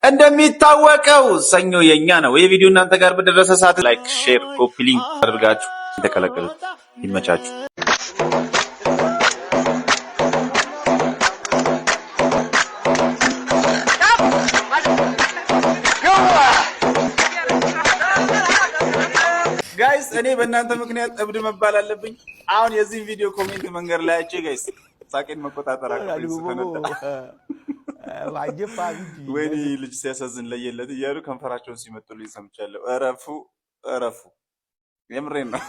እንደሚታወቀው ሰኞ የኛ ነው። ይህ ቪዲዮ እናንተ ጋር በደረሰ ሰዓት ላይክ፣ ሼር፣ ኮፒ ሊንክ አድርጋችሁ ተከለከሉት። ይመቻችሁ። ጋይስ እኔ በእናንተ ምክንያት እብድ መባል አለብኝ። አሁን የዚህ ቪዲዮ ኮሜንት መንገር ላይ አጭ ጋይስ ሳቄን መቆጣጠር አለብኝ። ወይኔ ልጅ ሲያሳዝን ለየለት እያሉ ከንፈራቸውን ሲመጡልኝ ሰምቻለሁ። እረፉ የምሬን ነው።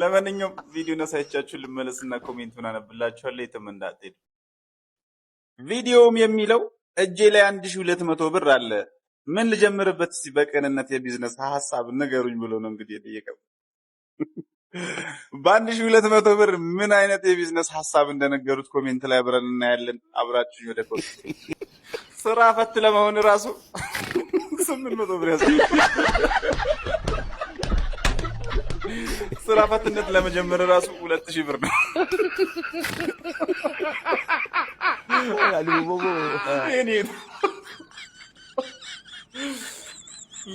ለማንኛውም ቪዲዮን አሳይቻችሁ ልመለስና ኮሜንቱን አነብላችኋለሁ። የትም እንዳትሄዱ። ቪዲዮውም የሚለው እጄ ላይ 1200 ብር አለ፣ ምን ልጀምርበት እስቲ በቅንነት የቢዝነስ ሐሳብ ንገሩኝ ብሎ ነው እንግዲህ የጠየቀው። በ1200 ብር ምን አይነት የቢዝነስ ሐሳብ እንደነገሩት ኮሜንት ላይ አብረን እናያለን። አብራችሁ ወደ ኮሜንት ስራ ፈት ለመሆን ራሱ 800 ብር ያዘ። ስራ ፈትነት ለመጀመር ራሱ 2000 ብር ነው።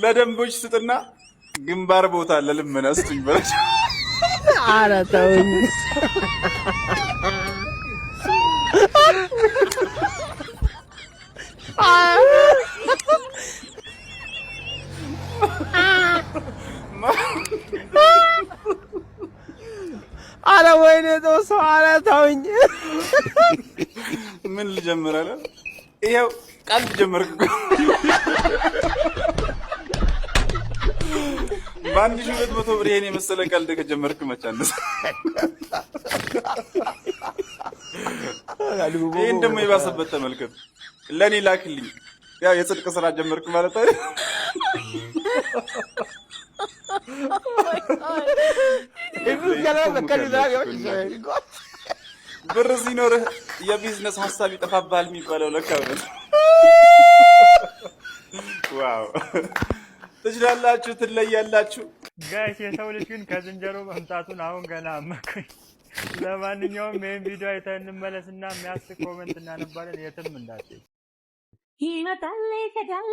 ለደንቦች ስጥና ግንባር ቦታ ለልመና ስጡኝ በላቸው። ኧረ ተውኝ። ኧረ ወይኔ ጦስ፣ ኧረ ተውኝ። ምን ልጀምር አለ። ይኸው ቃል ጀመርኩ። በ1200 ብር ይሄን የመሰለ ቀልድ ከጀመርክ መቼ አነሰ? ይሄን ደግሞ የባሰበት ተመልከቱ። ለኔ ላክልኝ። ያው የጽድቅ ስራ ጀመርክ ማለት አይደል? ብር ሲኖርህ የቢዝነስ ሐሳብ ይጠፋብሃል የሚባለው ለካ ነው። ዋው ትችላላችሁ፣ ትለያላችሁ። ጋይስ የሰው ልጅ ግን ከዝንጀሮ መምጣቱን አሁን ገና አመኩኝ። ለማንኛውም ይሄን ቪዲዮ አይተን እንመለስና የሚያስቅ ኮሜንት እናነባለን። የትም እንዳትሄዱ። ይመጣል ይሄዳል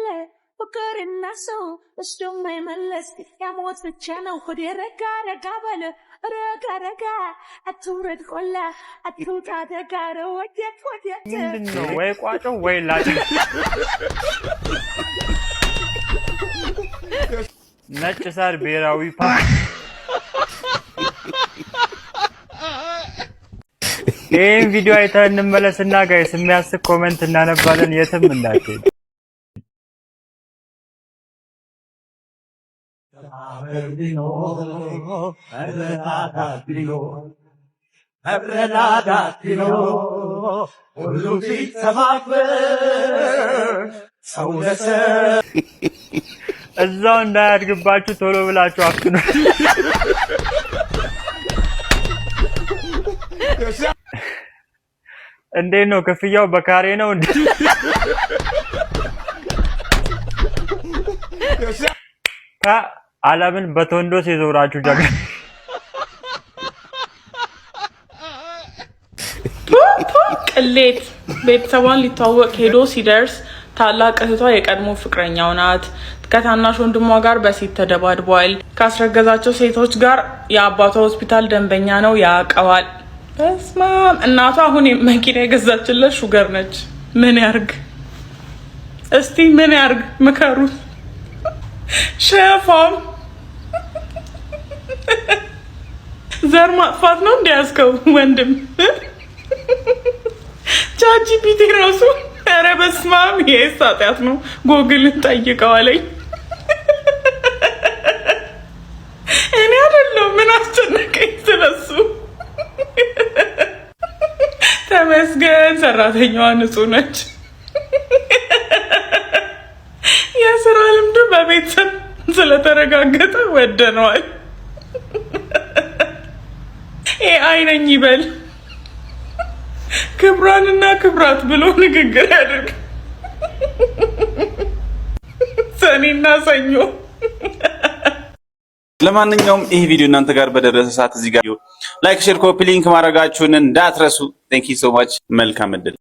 ፍቅርና ሰው እሱ የማይመለስ ያሞት ብቻ ነው። ሆዴ ረጋ ረጋ በለ ረጋ ረጋ አትውረድ ቆላ አትውጣ ደጋ ወዴት ምንድን ነው ወይ ቋጮ ወይ ላጭ ነጭ ሳር ብሔራዊ ፓርክ። ይሄን ቪዲዮ አይተን እንመለስና ጋይስ የሚያስቅ ኮሜንት እናነባለን። የትም እንዳትሄዱ። እዛው እንዳያድግባችሁ ቶሎ ብላችሁ አፍኑ። እንዴት ነው ክፍያው? በካሬ ነው እንዴ? ዓለምን በቶንዶስ የዞራችሁ ጀግና። ቅሌት ቤተሰቧን ሊተዋወቅ ሄዶ ሲደርስ ታላቅ እህቷ የቀድሞ ፍቅረኛው ናት። ከታናሽ ወንድሟ ጋር በሴት ተደባድቧል። ካስረገዛቸው ሴቶች ጋር የአባቷ ሆስፒታል ደንበኛ ነው፣ ያውቀዋል። በስማም እናቷ አሁን መኪና የገዛችለት ሹገር ነች። ምን ያርግ እስቲ ምን ያርግ? ምከሩት። ሸፋም ዘር ማጥፋት ነው እንዲያስከው ወንድም ቻጂፒቲ ራሱ ኧረ በስማም ይሄስ ኃጢአት ነው። ጎግልን ጠይቀዋለኝ። እኔ አይደለሁም ምን አስጨነቀኝ ስለሱ። ተመስገን ሰራተኛዋ ንጹህ ነች። የስራ ልምዱ በቤተሰብ ስለተረጋገጠ ወደነዋል። ኤአይ ነኝ ይበል ክብሯንና ክብራት ብሎ ንግግር ያድርግ። ሰኔና ሰኞ። ለማንኛውም ይሄ ቪዲዮ እናንተ ጋር በደረሰ ሰዓት እዚህ ጋር ላይክ፣ ሼር፣ ኮፒ ሊንክ ማድረጋችሁን እንዳትረሱ። ቴንክ ዩ ሶ ማች። መልካም እድል